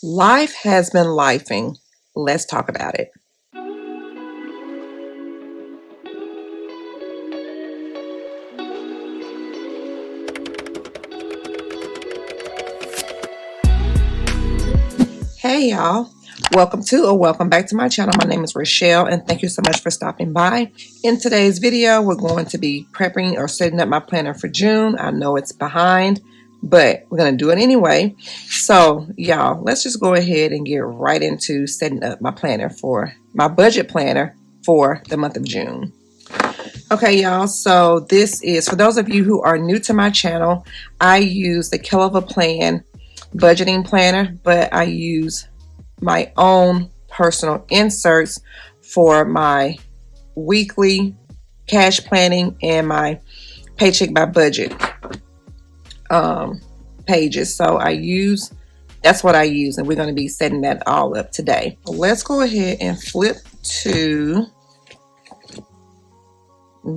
Life has been lifing. Let's talk about it. Hey y'all, welcome back to my channel. My name is Rachelle and thank you so much for stopping by. In today's video, we're going to be prepping or setting up my planner for June. I know it's behind, but we're going to do it anyway. So y'all, let's just go ahead and get right into setting up my planner for my budget planner for the month of June. Okay, y'all, so this is, for those of you who are new to my channel, I use the Keleva Plan budgeting planner, but I use my own personal inserts for my weekly cash planning and my paycheck by budget pages. So that's what I use, and we're going to be setting that all up today. Let's go ahead and flip to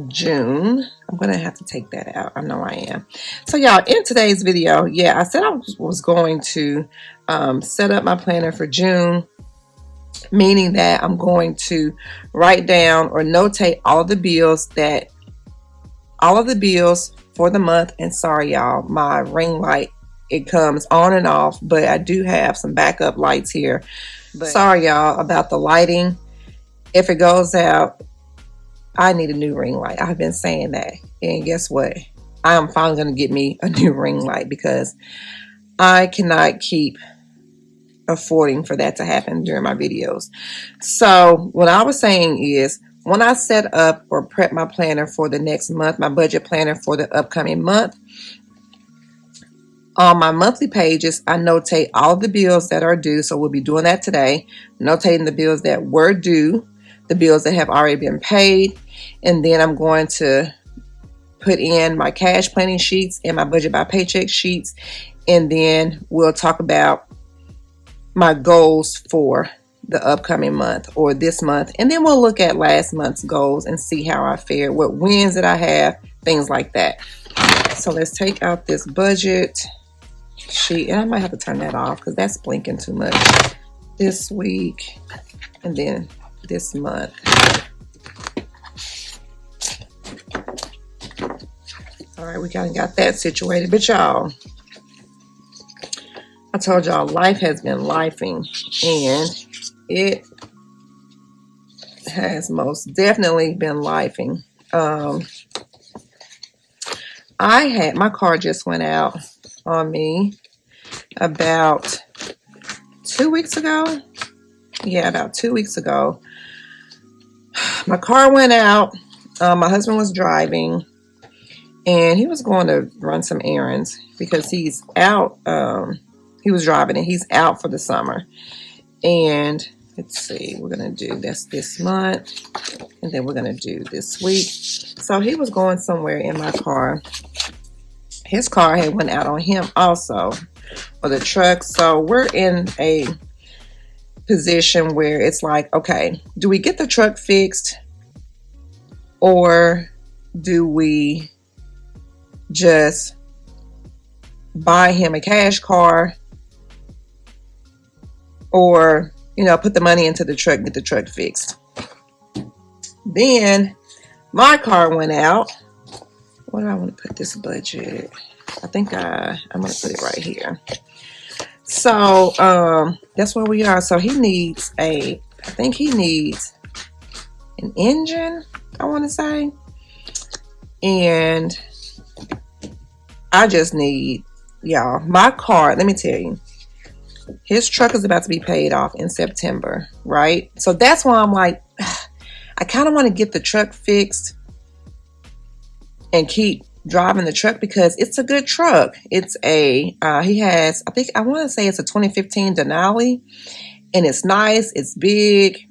June. I'm gonna have to take that out. I know I am. So y'all, in today's video, I said I was going to set up my planner for June, meaning that I'm going to write down or notate all of the bills for the month. And sorry y'all, my ring light, it comes on and off, but I do have some backup lights here. But sorry y'all about the lighting. If it goes out, I need a new ring light. I've been saying that. And guess what? I am finally going to get me a new ring light because I cannot keep affording for that to happen during my videos. So what I was saying is, when I set up or prep my planner for the next month, my budget planner for the upcoming month, on my monthly pages, I notate all the bills that are due. So we'll be doing that today, notating the bills that were due, the bills that have already been paid, and then I'm going to put in my cash planning sheets and my budget by paycheck sheets, and then we'll talk about my goals for the upcoming month or this month, and then we'll look at last month's goals and see how I fared, what wins that I have, things like that. So let's take out this budget sheet, and I might have to turn that off because that's blinking too much. This week and then this month. All right, we kind of got that situated, but y'all, I told y'all life has been lifing, and it has most definitely been lifing. My car just went out on me about 2 weeks ago. Yeah, about 2 weeks ago. My car went out. My husband was driving, and he was going to run some errands because he's out. He was driving, and he's out for the summer. And let's see, we're going to do this month, and then we're going to do this week. So he was going somewhere in my car. His car had went out on him also, or the truck. So we're in a position where it's like, okay, do we get the truck fixed, or do we just buy him a cash car, or put the money into the truck, get the truck fixed? Then my car went out. Where do I want to put this budget? I think I'm going to put it right here. So that's where we are. So he needs I think he needs an engine, I want to say. And I just need, y'all, my car, let me tell you, his truck is about to be paid off in September, right? So that's why I'm like, I kind of want to get the truck fixed and keep driving the truck because it's a good truck. It's he has, I want to say it's a 2015 Denali, and it's nice. It's big.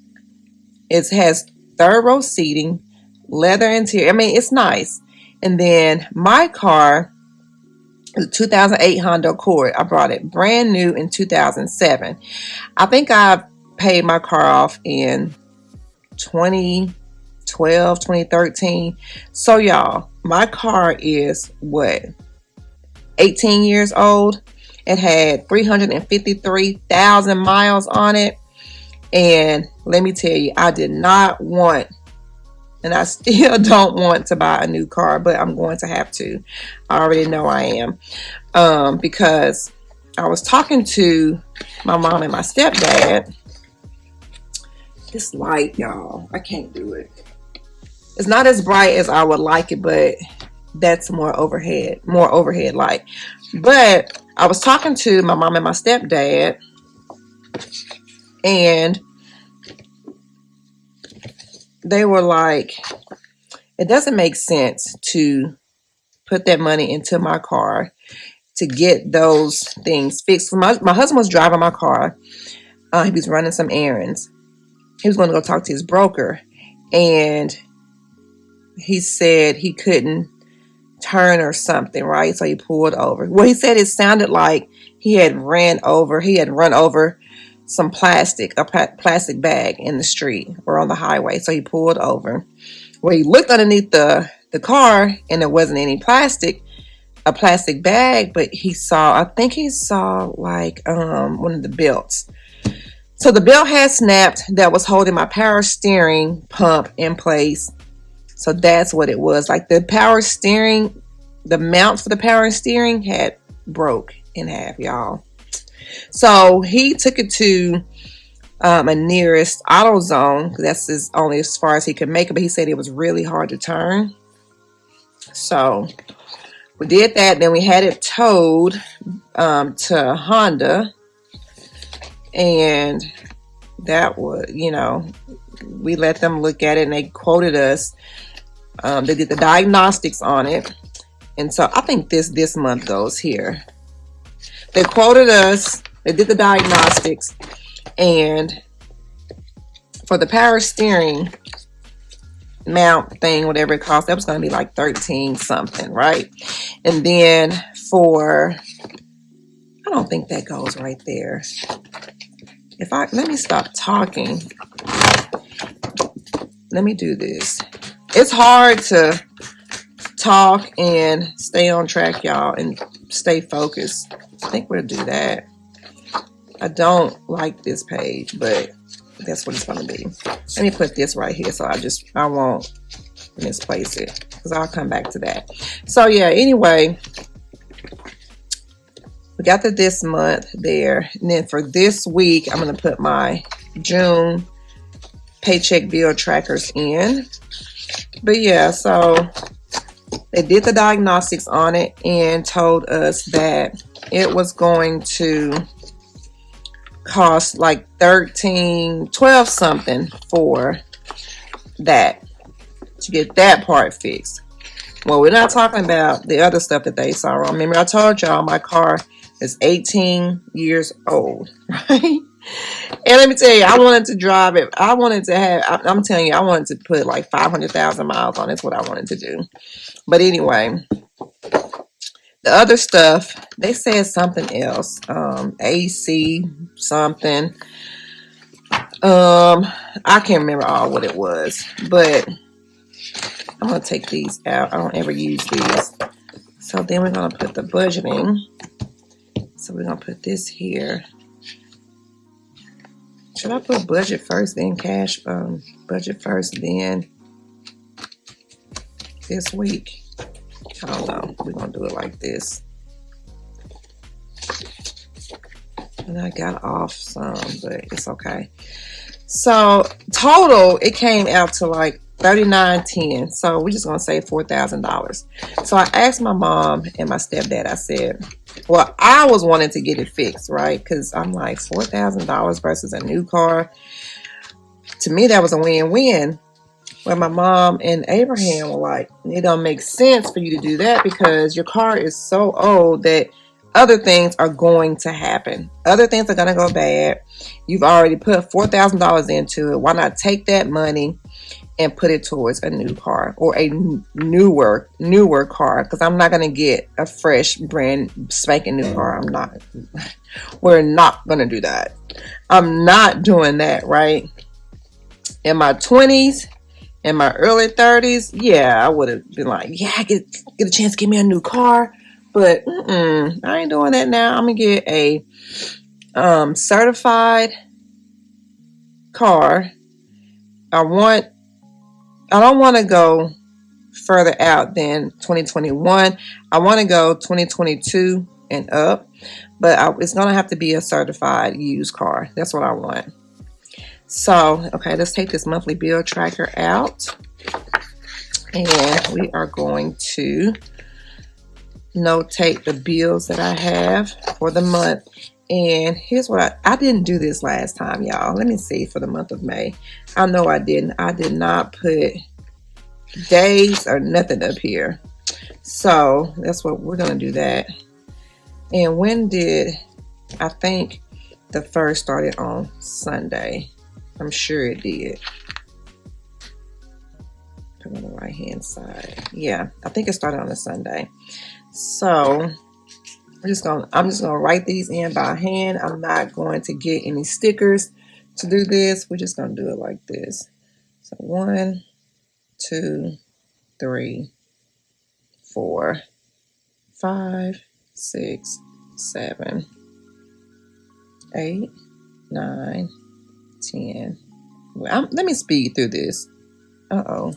It has third row seating, leather interior. I mean, it's nice. And then my car, the 2008 Honda Accord, I brought it brand new in 2007. I think I paid my car off in 2012, 2013. So y'all, my car is 18 years old, It had 353,000 miles on it. And let me tell you, I did not want, and I still don't want to buy a new car, but I'm going to have to. I already know I am. Because I was talking to my mom and my stepdad. This light, y'all, I can't do it. It's not as bright as I would like it, but that's more overhead light. But I was talking to my mom and my stepdad, and they were like, it doesn't make sense to put that money into my car to get those things fixed. My husband was driving my car. He was running some errands. He was going to go talk to his broker, and he said he couldn't turn or something, right? So he pulled over. Well, he said it sounded like he had run over some plastic bag in the street or on the highway. So he pulled over. Well, he looked underneath the car, and there wasn't any a plastic bag, but I think he saw like one of the belts. So the belt had snapped that was holding my power steering pump in place. So that's what it was. Like the power steering, the mounts for the power steering had broke in half, y'all. So he took it to a nearest AutoZone. That's only as far as he could make it, but he said it was really hard to turn. So we did that. Then we had it towed to Honda. And that was, we let them look at it, and they quoted us. They did the diagnostics on it. And so I think this month goes here. They quoted us. They did the diagnostics. And for the power steering mount thing, whatever it cost, that was going to be like 13 something, right? And then I don't think that goes right there. Let me stop talking. Let me do this. It's hard to talk and stay on track, y'all, and stay focused. I think we'll do that. I don't like this page, but that's what it's going to be. Let me put this right here so I won't misplace it, because I'll come back to that. So yeah, anyway, we got to this month there. And then for this week, I'm going to put my June paycheck bill trackers in. But yeah, so they did the diagnostics on it and told us that it was going to cost like 12 something for that, to get that part fixed. Well, we're not talking about the other stuff that they saw wrong. Remember, I told y'all my car is 18 years old, right? And let me tell you, I wanted to drive it. I wanted to have, I'm telling you, I wanted to put like 500,000 miles on it. That's what I wanted to do. But anyway, the other stuff, they said something else. AC something. I can't remember all what it was. But I'm going to take these out. I don't ever use these. So then we're going to put the budgeting. So we're going to put this here. Should I put budget first, then cash? Budget first, then this week? I don't know. We're going to do it like this. And I got off some, but it's okay. So total, it came out to like $39.10. So we're just going to say $4,000. So I asked my mom and my stepdad, I said, well, I was wanting to get it fixed, right? Because I'm like, $4,000 versus a new car. To me, that was a win-win. Well, my mom and Abraham were like, it don't make sense for you to do that because your car is so old that other things are going to happen. Other things are going to go bad. You've already put $4,000 into it. Why not take that money and put it towards a new car or a newer car? Because I'm not going to get a fresh, brand spanking new car. We're not going to do that. I'm not doing that, right? In my 20s, in my early 30s, yeah, I would have been like, yeah, get a chance to give me a new car. But I ain't doing that now. I'm gonna get a certified car. I don't want to go further out than 2021. I want to go 2022 and up, but it's going to have to be a certified used car. That's what I want. So, okay, let's take this monthly bill tracker out, and we are going to notate the bills that I have for the month. And here's what I didn't do this last time, y'all. Let me see for the month of May. I know I didn't. I did not put days or nothing up here. So that's what we're going to do that. And when did, I think the first started on Sunday. I'm sure it did. Put on the right hand side. Yeah, I think it started on a Sunday. So I'm just gonna write these in by hand. I'm not going to get any stickers to do this. We're just gonna do it like this. So 1, 2, 3, 4, 5, 6, 7, 8, 9, 10. Well, let me speed through this. Uh-oh.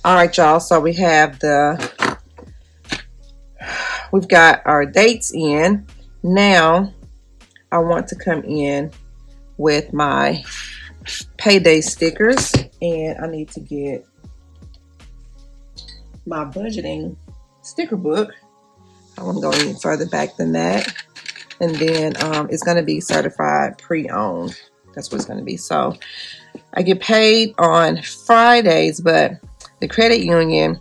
All right, y'all. So we've got our dates in. Now I want to come in with my payday stickers, and I need to get my budgeting sticker book. I want to go even further back than that. And then it's going to be certified pre-owned. That's what it's going to be. So I get paid on Fridays, but the credit union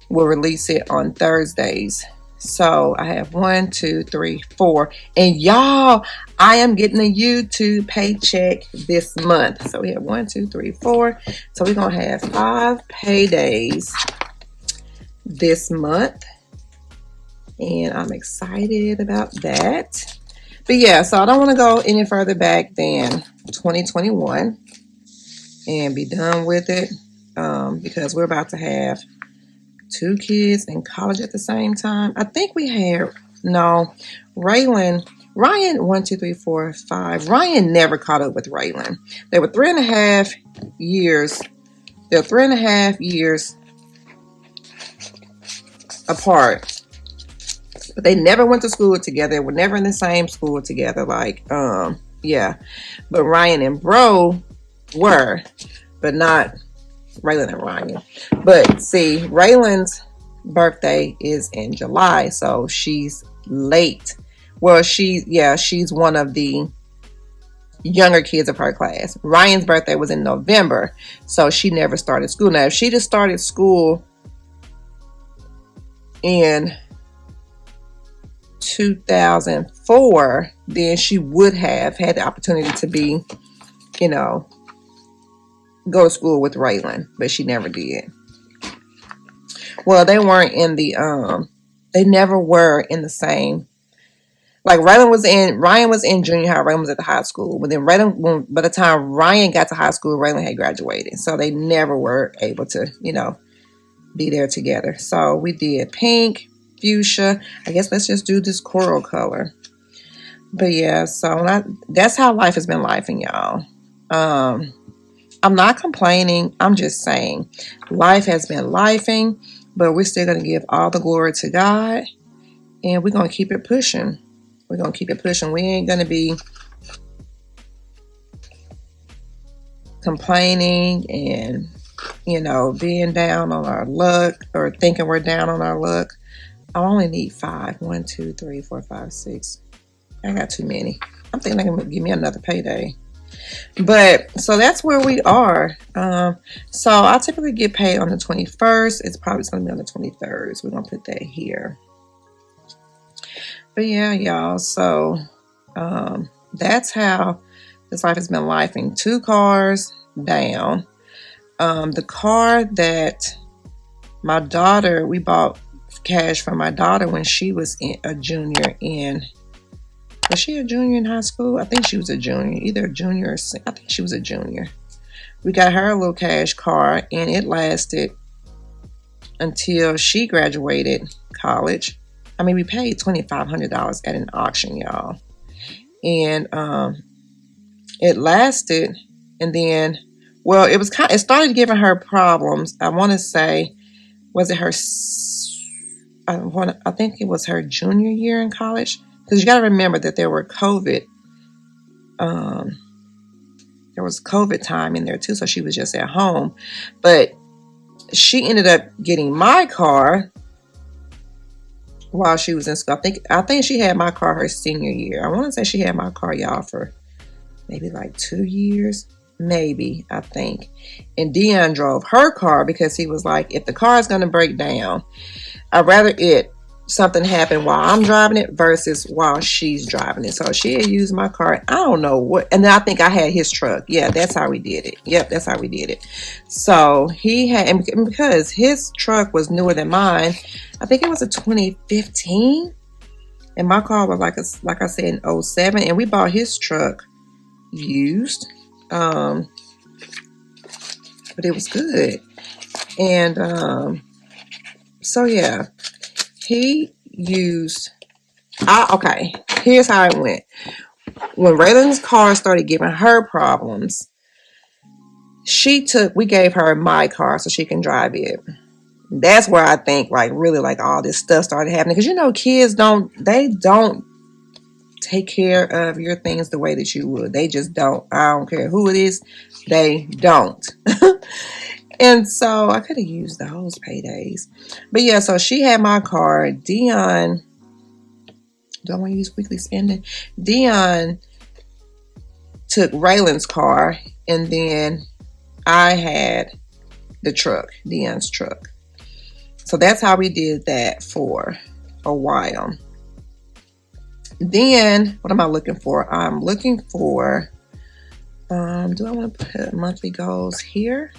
will release it on Thursdays. So I have 1, 2, 3, 4. And y'all, I am getting a YouTube paycheck this month. So we have 1, 2, 3, 4. So we're going to have 5 paydays this month. And I'm excited about that. But yeah, so I don't want to go any further back than 2021 and be done with it. Because we're about to have 2 kids in college at the same time. I think we had, no, Ryan, 1, 2, 3, 4, 5. Ryan never caught up with Raylan. They were 3.5 years. They're 3.5 years apart. But they never went to school together. They were never in the same school together. Yeah. But Ryan and Bro were, but not Raylan and Ryan. But see, Raylan's birthday is in July, so she's late. Well, she's one of the younger kids of her class. Ryan's birthday was in November, so she never started school. Now, if she just started school in 2004, then she would have had the opportunity to be, go to school with Raylan, but she never did. Well, they weren't in the they never were in the same. Like Ryan was in junior high, Raylan was at the high school. But then by the time Ryan got to high school, Raylan had graduated. So they never were able to, be there together. So we did pink, fuchsia. I guess let's just do this coral color. But yeah, so that's how life has been lifing, y'all. I'm not complaining. I'm just saying life has been lifing, but we're still going to give all the glory to God, and we're going to keep it pushing. We're going to keep it pushing. We ain't going to be complaining and, being down on our luck or thinking we're down on our luck. I only need 5. 1, 2, 3, 4, 5, 6. I got too many. I'm thinking they're going to give me another payday. But so that's where we are. So I typically get paid on the 21st. It's probably going to be on the 23rd. So we're going to put that here. But yeah, y'all. So that's how this life has been lifing. 2 cars down. The car that my daughter, we bought cash for my daughter when she was a junior in, was she a junior in high school? I think she was a junior, either a junior or I think she was a junior. We got her a little cash car, and it lasted until she graduated college. I mean, we paid $2,500 at an auction, y'all. And it lasted, and then, well, it started giving her problems. I want to say, was it her, I think it was her junior year in college. Because you got to remember that there was COVID time in there too, so she was just at home. But she ended up getting my car while she was in school. I think she had my car her senior year. I want to say she had my car, y'all, for maybe like 2 years, maybe, I think. And Dion drove her car because he was like, if the car is going to break down, I'd rather something happen while I'm driving it versus while she's driving it. So she had used my car. I don't know what, and then I think I had his truck. Yeah, that's how we did it. Yep, that's how we did it. So he had, and because his truck was newer than mine, I think it was a 2015, and my car was like I said, in 07, and we bought his truck used, but it was good. And so yeah, he used, okay, here's how it went. When Raylan's car started giving her problems, we gave her my car so she can drive it. That's where I think really all this stuff started happening. Because kids don't take care of your things the way that you would. They just don't. I don't care who it is, they don't. And so I could have used those paydays. But yeah, so she had my car. Dion, do I want to use weekly spending? Dion took Raylan's car, and then I had the truck, Dion's truck. So that's how we did that for a while. Then, what am I looking for? I'm looking for, do I want to put monthly goals here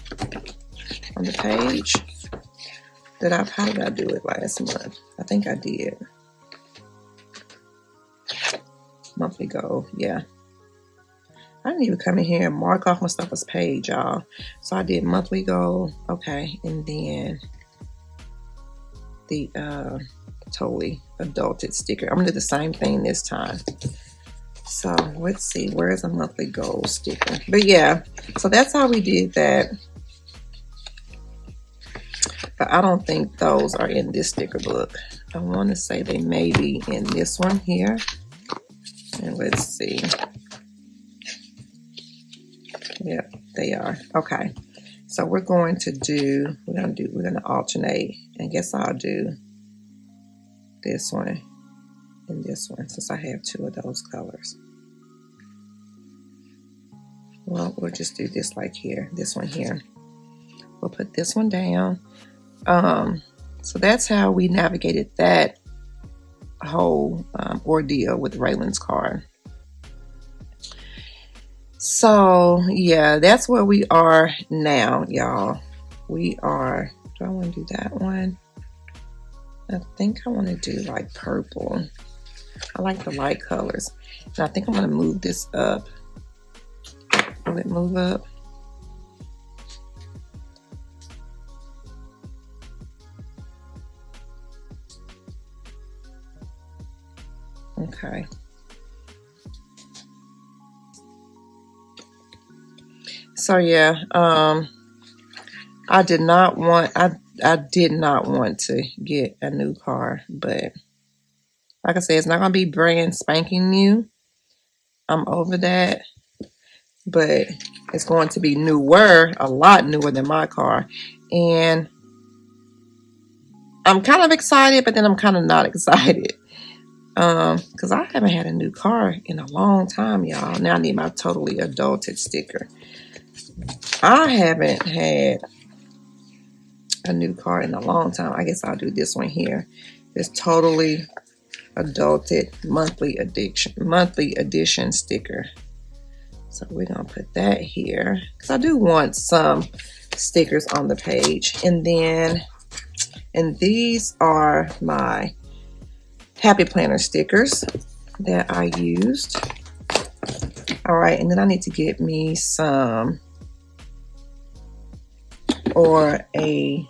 on the page? How did I do it last month? I think I did. Monthly goal, yeah. I didn't even come in here and mark off my stuff as page, y'all. So I did monthly goal, okay, and then the totally adulted sticker. I'm gonna do the same thing this time. So let's see, where's a monthly goal sticker? But yeah, so that's how we did that. But I don't think those are in this sticker book. I want to say they may be in this one here. And let's see. Yep, they are. Okay. So we're going to alternate. And guess I'll do this one and this one, since I have two of those colors. Well, we'll just do this here, this one here. We'll put this one down. So that's how we navigated that whole ordeal with Raylan's car. So yeah, that's where we are now, y'all. Do I want to do that one? I think I want to do purple. I like the light colors. And I think I'm going to move this up. Will it move up? Okay. So yeah, I did not want to get a new car, but like I said, it's not gonna be brand spanking new. I'm over that, but it's going to be newer, a lot newer than my car, and I'm kind of excited, but then I'm kind of not excited. Because I haven't had a new car in a long time, y'all. Now I need my totally adulted sticker. I haven't had a new car in a long time. I guess I'll do this one here. This totally adulted monthly edition sticker. So we're gonna put that here because I do want some stickers on the page. And these are my Happy Planner stickers that I used. All right, and then I need to get me some, or a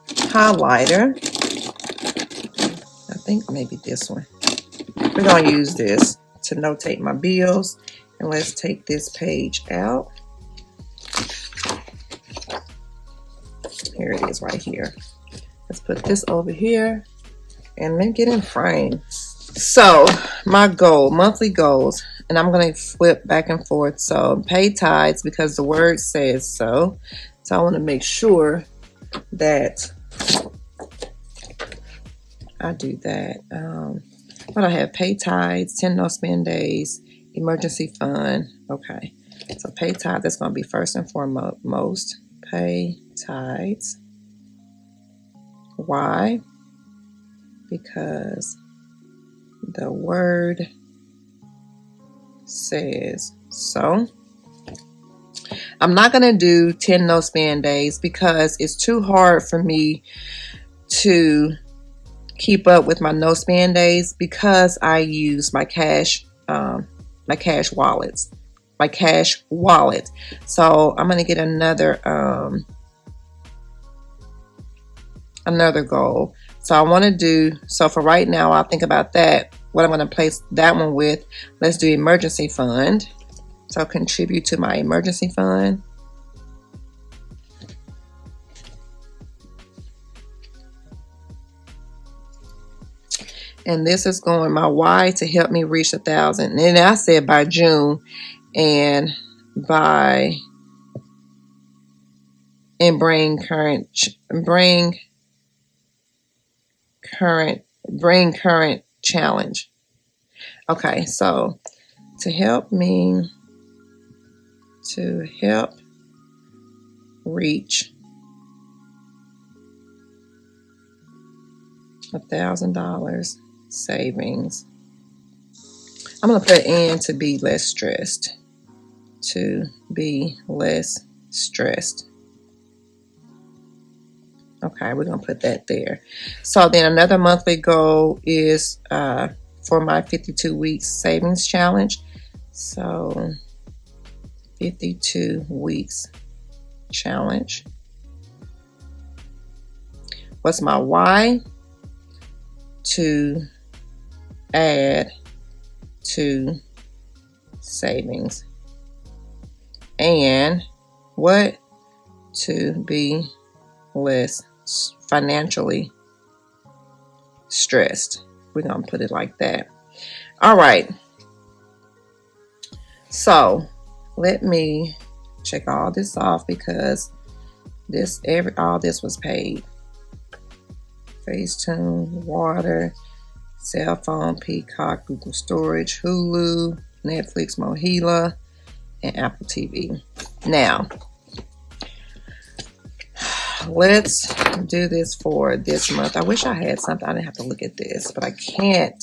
highlighter. I think maybe this one. We're gonna use this to notate my bills. And let's take this page out. Here it is right here. Let's put this over here and then get in frame. So my goal, monthly goals, and I'm going to flip back and forth. So pay tithes because the word says so. So I want to make sure that I do that. What I have, pay tithes, 10 no spend days, emergency fund. Okay, so pay tithes, that's going to be first and foremost. Pay tithes. Why? Because the word says so. I'm not going to do 10 no spend days because it's too hard for me to keep up with my no spend days because I use my cash wallet. So I'm going to get another goal. So I want to do, so for right now, I'll think about that. What I'm going to place that one with, let's do emergency fund. So contribute to my emergency fund. And this is going my why to help me reach 1,000. And then I said by June and bring current challenge. Okay, so to help reach $1,000 savings. I'm going to put in to be less stressed. To be less stressed. Okay, we're going to put that there. So then another monthly goal is for my 52 weeks savings challenge. So 52 weeks challenge. What's my why? To add to savings. And what? To be less financially stressed. We're going to put it like that. All right. So let me check all this off because all this was paid. Facetune, water, cell phone, Peacock, Google Storage, Hulu, Netflix, Mohila, and Apple TV. Now, let's do this for this month. I wish I had something. I didn't have to look at this, but I can't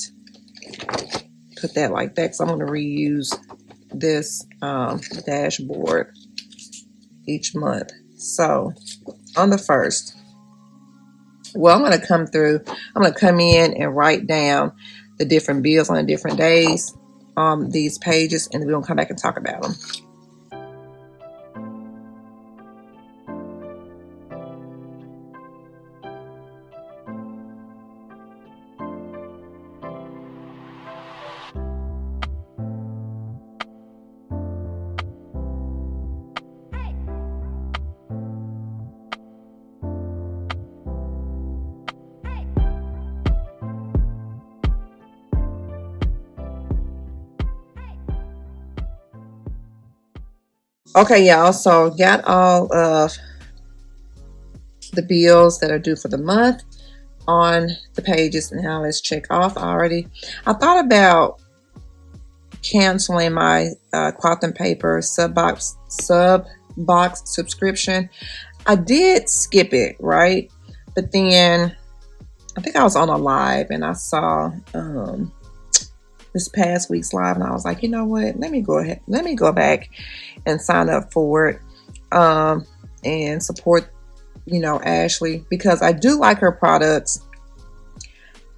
put that like that because I'm going to reuse this dashboard each month. So on the first, well, I'm going to come in and write down the different bills on the different days on these pages, and then we're going to come back and talk about them. Okay, y'all, so got all of the bills that are due for the month on the pages. Now let's check off already. I thought about canceling my cloth and paper sub box subscription. I did skip it, right? But then I think I was on a live and I saw this past week's live, and I was like, you know what? Let me go back and sign up for it. and support, Ashley, because I do like her products.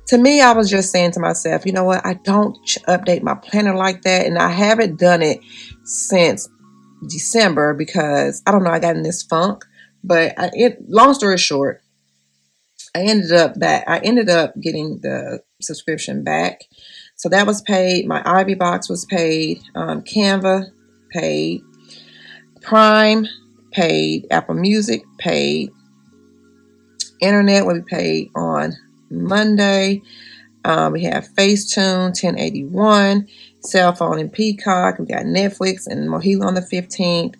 To me, I was just saying to myself, you know what? I don't update my planner like that. And I haven't done it since December because, I don't know, I got in this funk. But long story short, I ended up getting the subscription back. So that was paid. My Ivy box was paid. Canva paid. Prime paid. Apple Music paid. Internet will be paid on Monday. We have Facetune 1081, cell phone and Peacock. We got Netflix and Mojito on the 15th.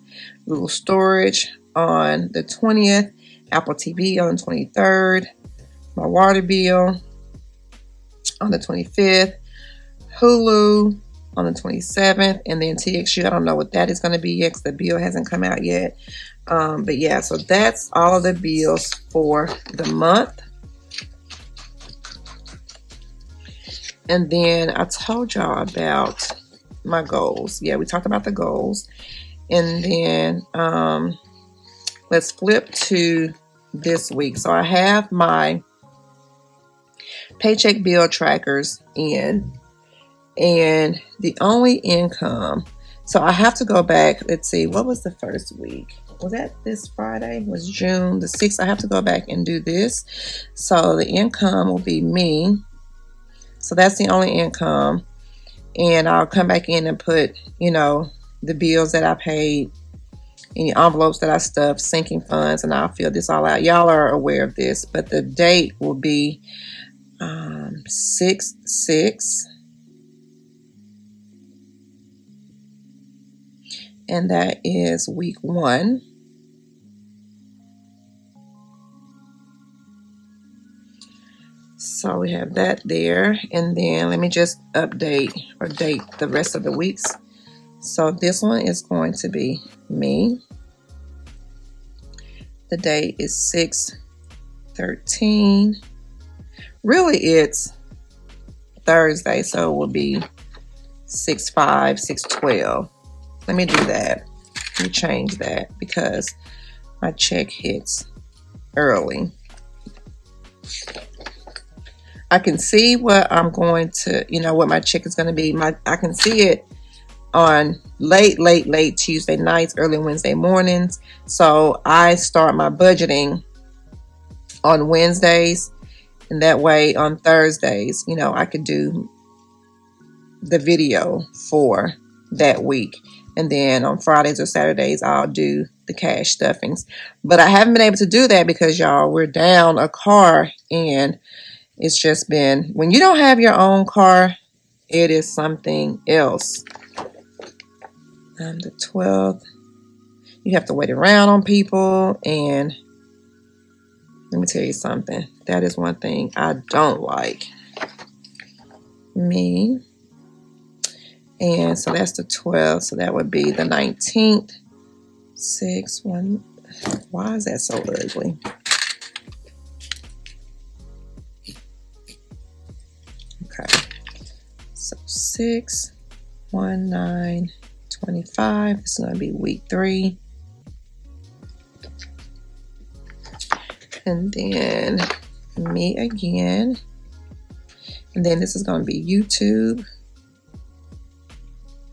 Google Storage on the 20th. Apple TV on the 23rd. My water bill on the 25th. Hulu on the 27th. And then TXU, I don't know what that is going to be yet because the bill hasn't come out yet. But yeah, so that's all of the bills for the month. And then I told y'all about my goals. Yeah, we talked about the goals. And then let's flip to this week. So I have my paycheck bill trackers in, and the only income. So I have to go back. Let's see, what was the first week? Was that this Friday? Was June the 6th? I have to go back and do this. So the income will be me. So that's the only income. And I'll come back in and put, the bills that I paid, any envelopes that I stuffed, sinking funds, and I'll fill this all out. Y'all are aware of this, but the date will be 6/6. And that is week 1. So we have that there. And then let me just update or date the rest of the weeks. So this one is going to be me. The date is 6/13. Really, it's Thursday, so it will be 6/5, 6/12. Let me do that. Let me change that because my check hits early. I can see what I'm going to, what my check is going to be. I can see it on late Tuesday nights, early Wednesday mornings. So I start my budgeting on Wednesdays. And that way on Thursdays, I could do the video for that week. And then on Fridays or Saturdays, I'll do the cash stuffings. But I haven't been able to do that because, y'all, we're down a car. And it's just been, when you don't have your own car, it is something else. The 12th, you have to wait around on people. And let me tell you something. That is one thing I don't like. Me. And so that's the 12th. So that would be the 19th. 6/1. Why is that so ugly? Okay. So 6/1/9/25. It's going to be week 3. And then me again. And then this is going to be YouTube.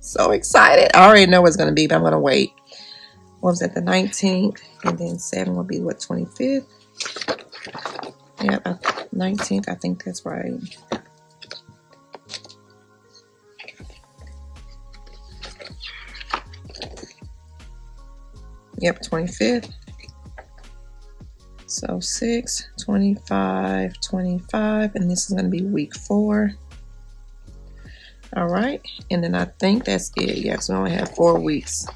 So excited. I already know what it's going to be, but I'm going to wait. What was that? The 19th. And then 7 will be what? 25th? Yeah, 19th. I think that's right. Yep, 25th. So 6/25/25, and this is going to be week 4. All right, and then I think that's it. Yes, we only have 4 weeks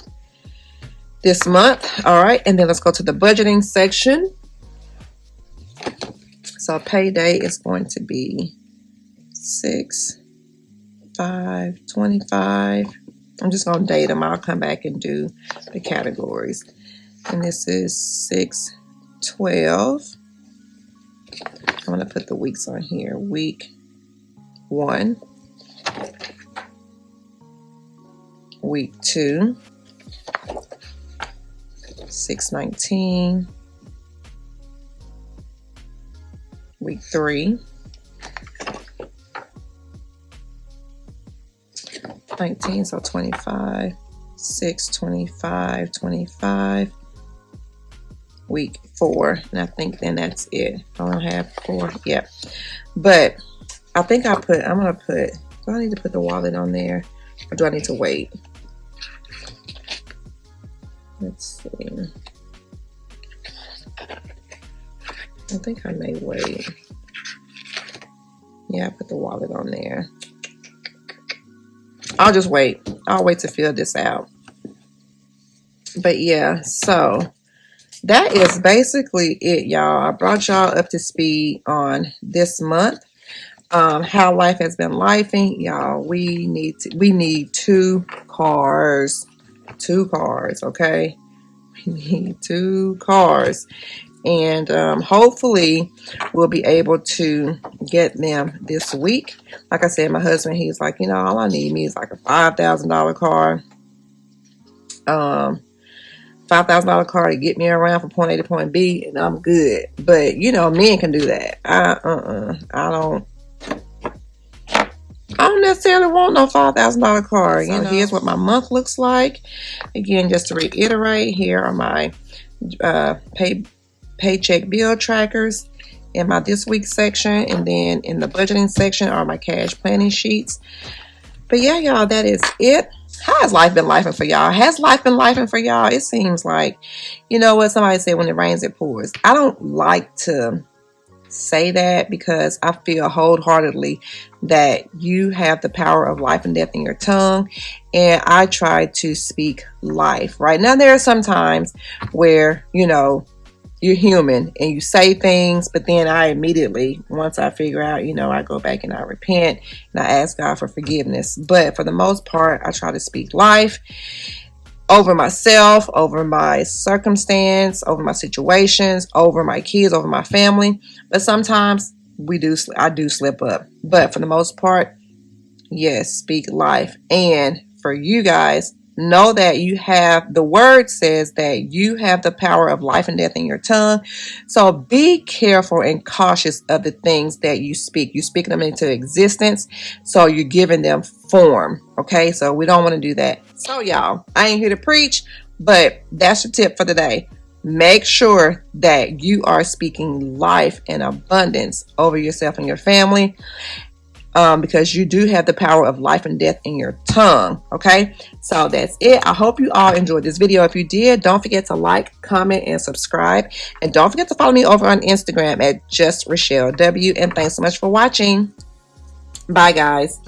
this month. All right, and then let's go to the budgeting section. So payday is going to be 6/5/25. I'm just going to date them. I'll come back and do the categories. And this is 6/12. I'm going to put the weeks on here. Week 1. Week 2. 6/19. Week 3. 19, so 25. 6, 25, 25. Week 4. And I think then that's it. I don't have 4. Yep. But I think I'm gonna put, do I need to put the wallet on there? Or do I need to wait? Let's see. I think I may wait. Yeah, I put the wallet on there. I'll just wait. I'll wait to fill this out. But yeah, so that is basically it, y'all. I brought y'all up to speed on this month. How life has been lifing, y'all. We need 2 cars. 2 cars, okay? We need 2 cars. And hopefully we'll be able to get them this week. Like I said, my husband, he's like, you know, all I need me is like a $5,000 car. $5,000 car to get me around from point A to point B, and I'm good. But you know, men can do that. I don't necessarily want no $5,000 car. You know, here's what my month looks like. Again, just to reiterate, here are my paycheck bill trackers in my this week section, and then in the budgeting section are my cash planning sheets. But yeah, y'all, that is it. How has life been lifing for y'all? Has life been lifing for y'all? It seems like, you know what somebody said, when it rains it pours. I don't like to say that because I feel wholeheartedly that you have the power of life and death in your tongue, and I try to speak life. Right now, there are some times where, you know, you're human and you say things, but then I immediately, once I figure out, you know, I go back and I repent and I ask God for forgiveness. But for the most part, I try to speak life over myself, over my circumstance, over my situations, over my kids, over my family. But sometimes I do slip up. But for the most part, yes, speak life. And for you guys, know that you have, the word says that you have the power of life and death in your tongue. So be careful and cautious of the things that you speak. You speak them into existence, so you're giving them form. Okay, so we don't want to do that. So y'all, I ain't here to preach, but that's your tip for the day. Make sure that you are speaking life and abundance over yourself and your family. Because you do have the power of life and death in your tongue. Okay, so that's it. I hope you all enjoyed this video. If you did, don't forget to like, comment, and subscribe. And don't forget to follow me over on Instagram at JustRachelleW. And thanks so much for watching. Bye, guys.